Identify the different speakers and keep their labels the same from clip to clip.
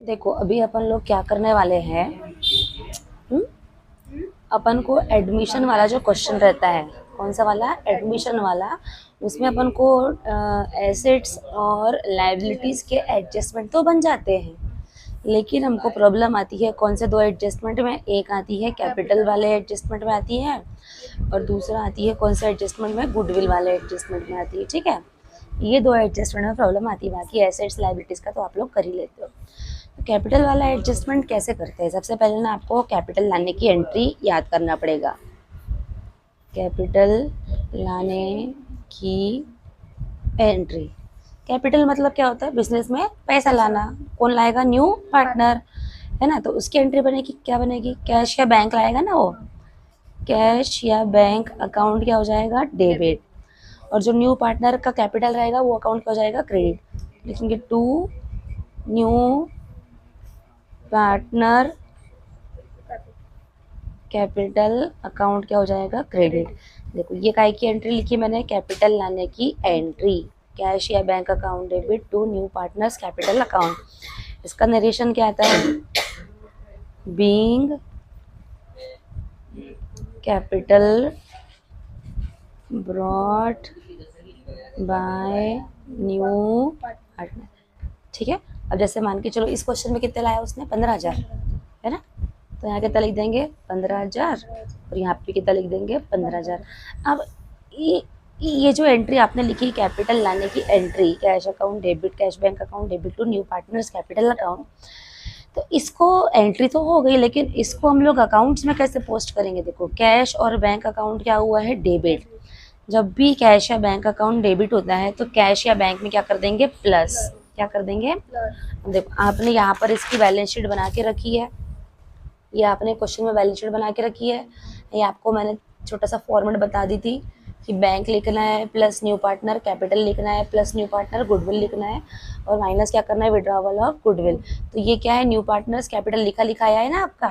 Speaker 1: देखो अभी अपन लोग क्या करने वाले हैं। हम्म? अपन को एडमिशन वाला जो क्वेश्चन रहता है, कौन सा वाला, एडमिशन वाला, उसमें अपन को एसेट्स और लायबिलिटीज के एडजस्टमेंट तो बन जाते हैं, लेकिन हमको प्रॉब्लम आती है कौन से दो एडजस्टमेंट में। एक आती है कैपिटल वाले एडजस्टमेंट में आती है, और दूसरा आती है कौन से एडजस्टमेंट में, गुडविल वाले एडजस्टमेंट में आती है। ठीक है, ये दो एडजस्टमेंट में प्रॉब्लम आती है, बाकी एसेट्स लायबिलिटीज का तो आप लोग कर ही लेते हो। तो कैपिटल वाला एडजस्टमेंट कैसे करते हैं, सबसे पहले ना आपको कैपिटल लाने की एंट्री याद करना पड़ेगा। कैपिटल लाने की एंट्री, कैपिटल मतलब क्या होता है, बिजनेस में पैसा लाना। कौन लाएगा, न्यू पार्टनर, है ना। तो उसकी एंट्री बनेगी, क्या बनेगी, कैश या बैंक लाएगा ना वो, कैश या बैंक अकाउंट क्या हो जाएगा, डेबिट। और जो न्यू पार्टनर का कैपिटल रहेगा वो अकाउंट क्या हो जाएगा, क्रेडिट। लिखेंगे to new partner capital account क्या हो जाएगा, क्रेडिट। देखो ये काय की एंट्री लिखी मैंने, कैपिटल लाने की एंट्री, कैश या bank account debit to new partners capital account. इसका नरेशन क्या आता है, being capital brought by new partner. ठीक है, अब जैसे मान के चलो इस क्वेश्चन में कितने लाया उसने, 15,000, है ना। तो यहाँ कितना लिख देंगे, 15,000, और यहाँ पे कितना लिख देंगे, 15,000। अब ये जो एंट्री आपने लिखी, कैपिटल लाने की entry, cash account debit, cash bank account debit to new partners capital account, तो इसको एंट्री तो हो गई, लेकिन इसको हम लोग अकाउंट्स में कैसे पोस्ट करेंगे। देखो कैश और बैंक अकाउंट क्या हुआ है, डेबिट। जब भी कैश या बैंक अकाउंट डेबिट होता है तो कैश या बैंक में क्या कर देंगे, प्लस। क्या कर देंगे, देखो आपने यहाँ पर इसकी बैलेंस शीट बना के रखी है, ये आपने क्वेश्चन में बैलेंस शीट बना के रखी है। ये आपको मैंने छोटा सा फॉर्मेट बता दी थी कि बैंक लिखना है प्लस न्यू पार्टनर, कैपिटल लिखना है प्लस न्यू पार्टनर, गुडविल लिखना है, और माइनस क्या करना है, विड्रॉवल ऑफ गुडविल। तो ये क्या है, न्यू पार्टनर्स कैपिटल लिखा लिखाया है ना आपका,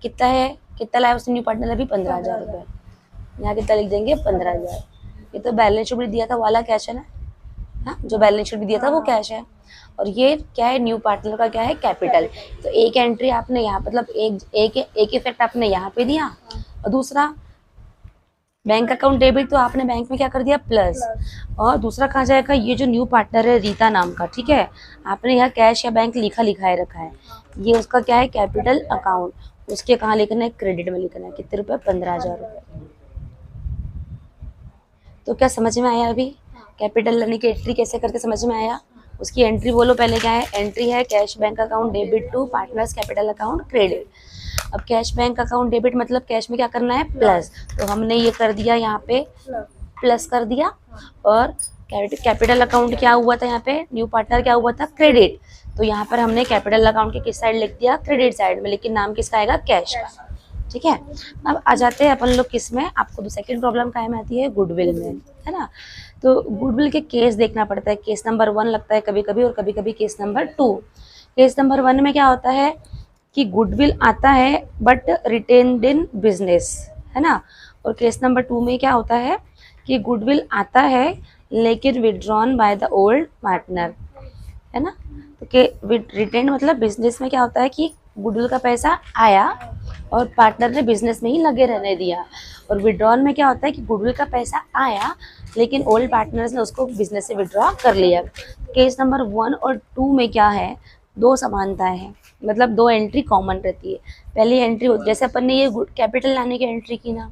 Speaker 1: कितना है, कितना लाया उसने न्यू पार्टनर, अभी 15,000 रुपये। यहाँ कितना लिख देंगे, 15,000। ये तो बैलेंस शीट भी दिया था वाला कैश है ना, हाँ जो बैलेंस शीट भी दिया था वो कैश है, और ये क्या है, न्यू पार्टनर का क्या है, कैपिटल। तो एक एंट्री आपने यहाँ, मतलब एक इफेक्ट आपने यहाँ पे दिया, और दूसरा बैंक अकाउंट डेबिट, तो आपने बैंक में क्या कर दिया, प्लस। और दूसरा कहाँ जाएगा, ये जो न्यू पार्टनर है रीता नाम का, ठीक है, आपने यहाँ कैश या बैंक लिखा लिखाए रखा है, ये उसका क्या है, कैपिटल अकाउंट, उसके कहाँ लिखना है, क्रेडिट में लिखना है, कितने रुपए, 15,000 रुपये। तो क्या समझ में आया, अभी कैपिटल लाने की एंट्री कैसे करते समझ में आया। उसकी एंट्री बोलो पहले, क्या है, एंट्री है cash bank account debit to partners capital account credit. अब कैश बैंक अकाउंट डेबिट मतलब कैश में क्या करना है, प्लस, तो हमने ये कर दिया यहाँ पे, प्लस कर दिया। और कैपिटल अकाउंट क्या हुआ था यहाँ पे, न्यू पार्टनर क्या हुआ था, क्रेडिट। तो यहाँ पर हमने कैपिटल अकाउंट के किस साइड लिख दिया, क्रेडिट साइड में, लेकिन नाम किसका आएगा, कैश का। ठीक है, अब आ जाते हैं अपन लोग किस में, आपको सेकंड प्रॉब्लम काय में आती है, गुडविल में, है ना। तो गुडविल के केस देखना पड़ता है, केस नंबर 1 लगता है कभी कभी, और कभी कभी केस नंबर 2। केस नंबर 1 में क्या होता है कि गुडविल आता है बट रिटेन्ड इन बिजनेस, है ना। और केस नंबर 2 में क्या होता है कि गुडविल आता है लेकिन withdrawn by the old partner, है ना। तो रिटेन्ड मतलब बिजनेस में क्या होता है कि गुडविल का पैसा आया और पार्टनर ने बिजनेस में ही लगे रहने दिया, और विड्रॉन में क्या होता है कि गुडविल का पैसा आया लेकिन ओल्ड पार्टनर्स ने उसको बिजनेस से विड्रॉ कर लिया। केस नंबर 1 और 2 में क्या है, दो समानताएं हैं, मतलब दो एंट्री कॉमन रहती है। पहली एंट्री जैसे अपन ने ये कैपिटल लाने की एंट्री की ना,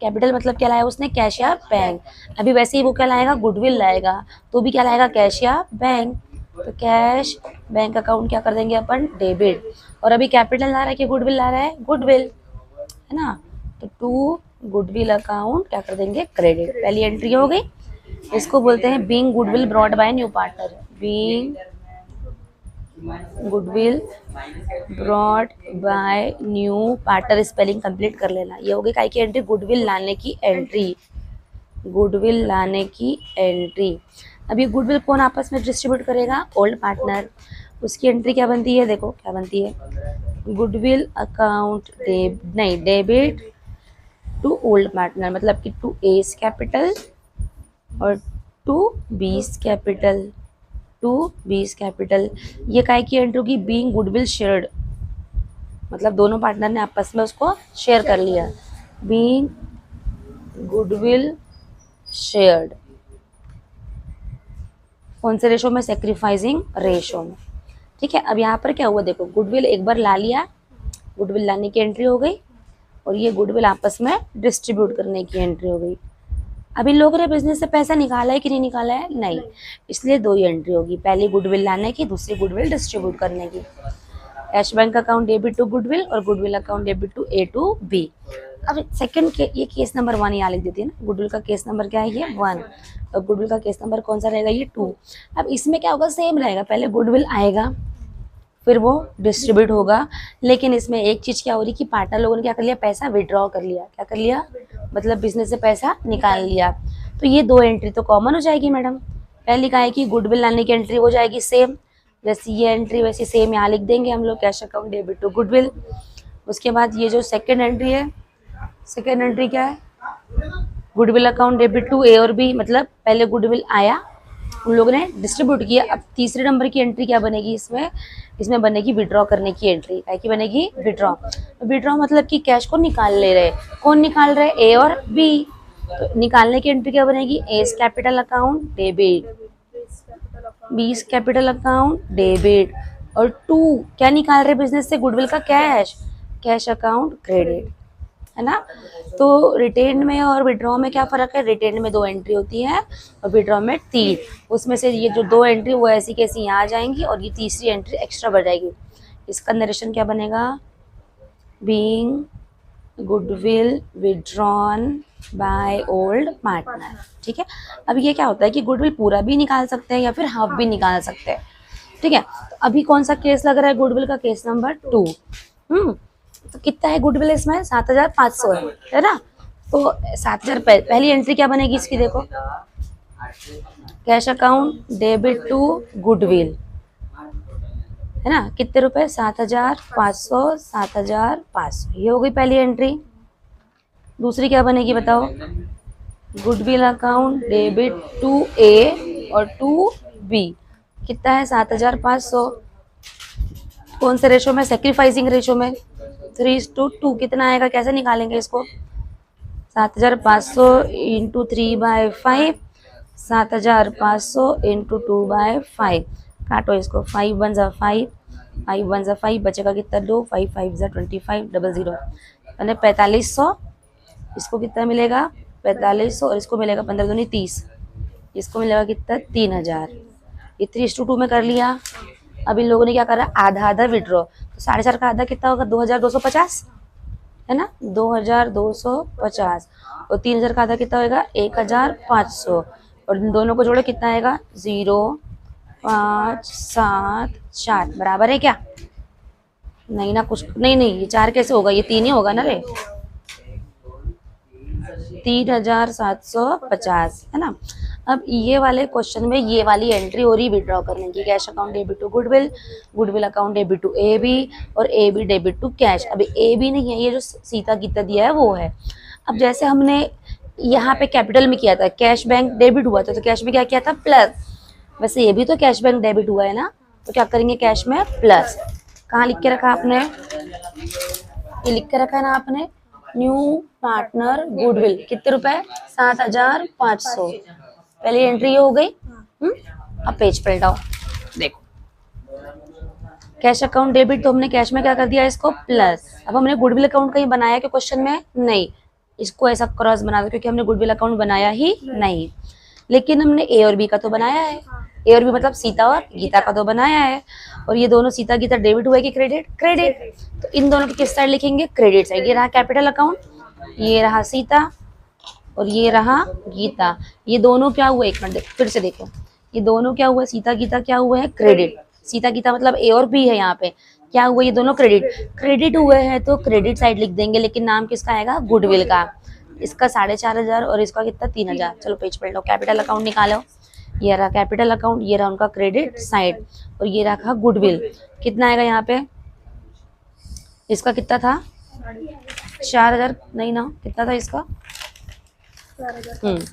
Speaker 1: कैपिटल मतलब क्या लाया उसने, कैश या बैंक। अभी वैसे ही वो क्या लाएगा, गुडविल लाएगा, तो भी क्या लाएगा, कैश या बैंक। तो कैश बैंक अकाउंट क्या कर देंगे अपन, डेबिट। और अभी कैपिटल ला रहा है कि गुडविल ला रहा है, गुडविल, है ना। तो टू गुडविल अकाउंट क्या कर देंगे, क्रेडिट। पहली एंट्री हो गई, इसको बोलते हैं being goodwill brought by new partner, being goodwill brought by new partner, spelling complete कर लेना। ये हो गई काय की एंट्री, गुडविल लाने की एंट्री, गुडविल लाने की एंट्री। अब ये गुडविल कौन आपस में डिस्ट्रीब्यूट करेगा, ओल्ड पार्टनर। उसकी एंट्री क्या बनती है, देखो क्या बनती है, goodwill account debit to old partner, मतलब कि टू एस कैपिटल और to B's capital, to B is capital. ये काय की एंट्री होगी, बीइंग गुडविल शेयर्ड, मतलब दोनों पार्टनर ने आपस में उसको शेयर कर लिया, बीइंग गुडविल शेयर्ड। कौन से रेशो में, सेक्रीफाइसिंग रेशो में। ठीक है, अब यहाँ पर क्या हुआ देखो, गुडविल एक बार ला लिया, गुडविल लाने की एंट्री हो गई, और ये गुडविल आपस में डिस्ट्रीब्यूट करने की एंट्री हो गई। अब इन लोगों ने बिजनेस से पैसा निकाला है कि नहीं निकाला है, नहीं, इसलिए दो ही एंट्री होगी, पहली गुडविल लाने की, दूसरी गुडविल डिस्ट्रीब्यूट करने की। Cash bank account debit to goodwill और goodwill account debit to A to B. अब सेकंड ये केस नंबर 1 यहाँ लिख देती है ना, गुडविल का केस नंबर क्या है, ये 1, और गुडविल का केस नंबर कौन सा रहेगा, ये 2। अब इसमें क्या होगा, सेम रहेगा, पहले गुडविल आएगा फिर वो डिस्ट्रीब्यूट होगा, लेकिन इसमें एक चीज़ क्या हो रही कि पार्टनर लोगों ने क्या कर लिया, पैसा विड्रॉ कर लिया। क्या कर लिया, मतलब बिजनेस से पैसा निकाल लिया। तो ये दो एंट्री तो कॉमन हो जाएगी मैडम। पहली का है कि गुडविल लाने की एंट्री हो जाएगी सेम, जैसे ये एंट्री वैसे सेम यहाँ लिख देंगे हम लोग, cash account debit to goodwill. उसके बाद ये जो सेकेंड एंट्री है, सेकेंड एंट्री क्या है, goodwill account debit to A और बी, मतलब पहले गुडविल आया, उन लोगों ने डिस्ट्रीब्यूट किया। अब तीसरे नंबर की एंट्री क्या बनेगी इसमें, इसमें बनेगी विड्रॉ करने की एंट्री। क्या की बनेगी, विड्रॉ। विड्रॉ मतलब कि कैश को निकाल ले रहे, कौन निकाल रहे, ए और बी। तो निकालने की एंट्री क्या बनेगी, एस कैपिटल अकाउंट डेबिट, बीस कैपिटल अकाउंट डेबिट, और 2 क्या निकाल रहे बिजनेस से, गुडविल का कैश, कैश अकाउंट क्रेडिट, है ना। तो रिटेन में और विड्रॉ में क्या फ़र्क है, रिटेन में 2 एंट्री होती है और विड्रॉ में 3। उसमें से ये जो 2 एंट्री वो ऐसी कैसी यहाँ आ जाएंगी, और ये तीसरी एंट्री एक्स्ट्रा बढ़ जाएगी। इसका नरेशन क्या बनेगा, being goodwill withdrawn by old partner. ठीक है, अब ये क्या होता है कि गुडविल पूरा भी निकाल सकते हैं या फिर हाफ भी निकाल सकते हैं। ठीक है, तो अभी कौन सा केस लग रहा है, गुडविल का केस नंबर 2। तो कितना है गुडविल इसमें, 7500 है ना। तो 7000 पहली एंट्री क्या बनेगी इसकी, देखो, cash account debit to goodwill, है ना, कितने रुपए, 7500, 7500, ये हो गई पहली एंट्री। दूसरी क्या बनेगी बताओ, goodwill account debit to A और टू बी, कितना है 7500, कौन से रेशो में, सेक्रीफाइसिंग रेशो में, 3:2। कितना आएगा, कैसे निकालेंगे इसको, 7500 इंटू 3/5, 7500 इंटू 2/5, काटो इसको, 5 1 जा 5, 5 1 जा 5, बचेगा कितना 2, 5 5 जा 25, 00 यानी 4500। इसको कितना मिलेगा, 4500, और इसको मिलेगा 15 दूनी 30, इसको मिलेगा कितना 3000। ये 3:2 में कर लिया। अब इन लोगों ने क्या करा, आधा आधा विड्रॉ, तो 4.5 का आधा कितना होगा, 2250, है ना, 2250, और 3000 का आधा कितना होगा, 1500, और इन दोनों को जोड़े कितना आएगा, 0 5 7 4, बराबर है क्या, नहीं ना, कुछ नहीं, ये 4 कैसे होगा, ये 3 ही होगा ना रे, 3750, है ना। अब ये वाले क्वेश्चन में ये वाली एंट्री हो रही विड्रॉ करने की, cash account debit to goodwill, goodwill account debit to A B, और A B debit to cash. अभी ए बी नहीं है, ये जो सीता गीता दिया है वो है। अब जैसे हमने यहाँ पे कैपिटल में किया था, कैश बैंक डेबिट हुआ था, तो कैश में क्या किया था, प्लस, वैसे ये भी तो कैश बैंक डेबिट हुआ है ना, तो क्या करेंगे, कैश में प्लस। कहाँ लिख के रखा आपने, ये लिख के रखा है ना आपने, न्यू पार्टनर गुडविल, कितने रुपए, 7500, पहली एंट्री हो गई। अब पेज पलटाओ, देखो, कैश अकाउंट डेबिट, तो हमने कैश में क्या कर दिया इसको प्लस। अब हमने गुडविल अकाउंट कहीं बनाया क्या क्वेश्चन में, नहीं, इसको ऐसा क्रॉस बना दो, क्योंकि हमने गुडविल अकाउंट बनाया ही नहीं, लेकिन हमने ए और बी का तो बनाया है, ए और बी मतलब सीता और गीता का तो बनाया है, और ये दोनों सीता गीता डेबिट हुआ है कि क्रेडिट, क्रेडिट, तो इन दोनों की किस साइड लिखेंगे, क्रेडिट साइड। ये रहा कैपिटल अकाउंट, ये रहा सीता, और ये रहा गीता। ये दोनों क्या हुए, एक मिनट फिर से देखो, ये दोनों क्या हुआ, सीता गीता क्या हुआ है, क्रेडिट, सीता गीता मतलब ए और बी है, यहाँ पे क्या हुआ, ये दोनों क्रेडिट हुए हैं, तो क्रेडिट साइड लिख देंगे, लेकिन नाम किसका आएगा, गुडविल का। इसका 4500 और इसका कितना 3000। चलो पेज पलटो, कैपिटल अकाउंट निकालो, ये रहा कैपिटल अकाउंट, ये रहा उनका क्रेडिट साइड, और ये रखा गुडविल। कितना आएगा यहाँ पे, इसका कितना था 4000, नहीं ना, कितना था इसका,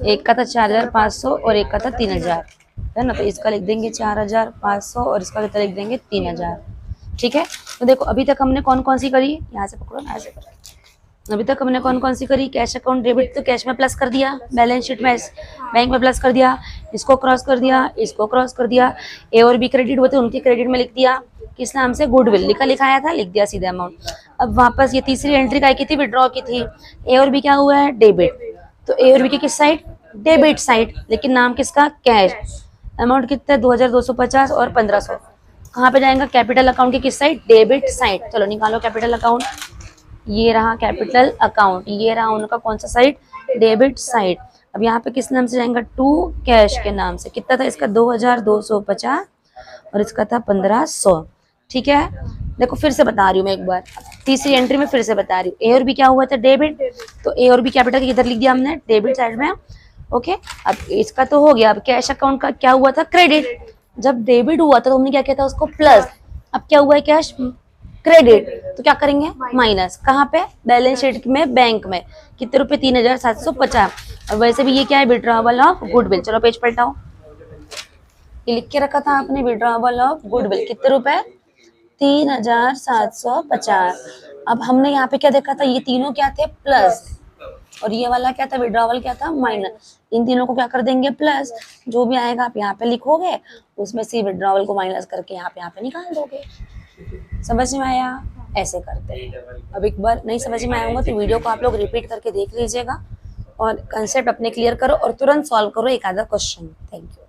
Speaker 1: एक का था 4500 और एक का था 3000, है ना। तो इसका लिख देंगे 4500 और इसका कितना लिख देंगे 3000। ठीक है, तो देखो अभी तक हमने कौन कौन सी करी, यहाँ से पकड़ो, यहाँ से करो। अभी तक हमने कौन कौन सी करी, कैश अकाउंट डेबिट तो कैश में प्लस कर दिया, बैलेंस शीट में बैंक में प्लस कर दिया, इसको क्रॉस कर दिया, इसको क्रॉस कर दिया। ए और बी क्रेडिट हुए थे, उनके क्रेडिट में लिख दिया, किस नाम से, गुडविल लिखा लिखाया था, लिख दिया सीधा अमाउंट। अब वापस ये तीसरी एंट्री काय की थी, विड्रॉ की थी। ए और बी क्या हुआ है, डेबिट, तो ए और बी की किस साइड, डेबिट साइड, लेकिन नाम किसका, कैश। अमाउंट कितना है 2250 और 1500, कहाँ पे जाएगा, कैपिटल अकाउंट की किस साइड, डेबिट साइड। चलो निकालो कैपिटल अकाउंट, ये रहा कैपिटल अकाउंट, ये रहा उनका कौन सा साइड, डेबिट साइड। अब यहाँ पे किस नाम से जाएगा, टू कैश के नाम से। कितना था इसका 2250 और इसका था 1500। ठीक है, देखो फिर से बता रही हूँ मैं एक बार, तीसरी एंट्री में फिर से बता रही हूँ। ए और बी क्या हुआ था, डेबिट, तो ए और बी कैपिटल के किधर लिख दिया हमने, डेबिट साइड में। ओके, अब इसका तो हो गया। अब कैश अकाउंट का क्या हुआ था, क्रेडिट। जब डेबिट हुआ था तो हमने क्या किया था उसको प्लस, अब क्या हुआ है कैश क्रेडिट, तो क्या करेंगे माइनस, कहाँ पे, बैलेंस शीट में, बैंक में। कितने रुपए, 3750। और वैसे भी ये क्या है, विड्रॉवल ऑफ गुडविल। चलो पेज पलटाओ, ये लिख के रखा था आपने, विड्रॉवल ऑफ गुडविल, कितने रुपए, 3750। अब हमने यहाँ पे क्या देखा था, ये तीनों क्या थे, प्लस, और ये वाला क्या था, विड्रॉवल क्या था, माइनस। इन तीनों को क्या कर देंगे, प्लस। जो भी आएगा आप यहाँ पे लिखोगे, उसमें से विड्रॉवल को माइनस करके यहाँ पे निकाल दोगे। समझ में आया, ऐसे करते हैं। अब एक बार नहीं समझ में आया होगा तो वीडियो को आप लोग रिपीट करके देख लीजिएगा और कंसेप्ट अपने क्लियर करो और तुरंत सॉल्व करो एक आधा क्वेश्चन। Thank you.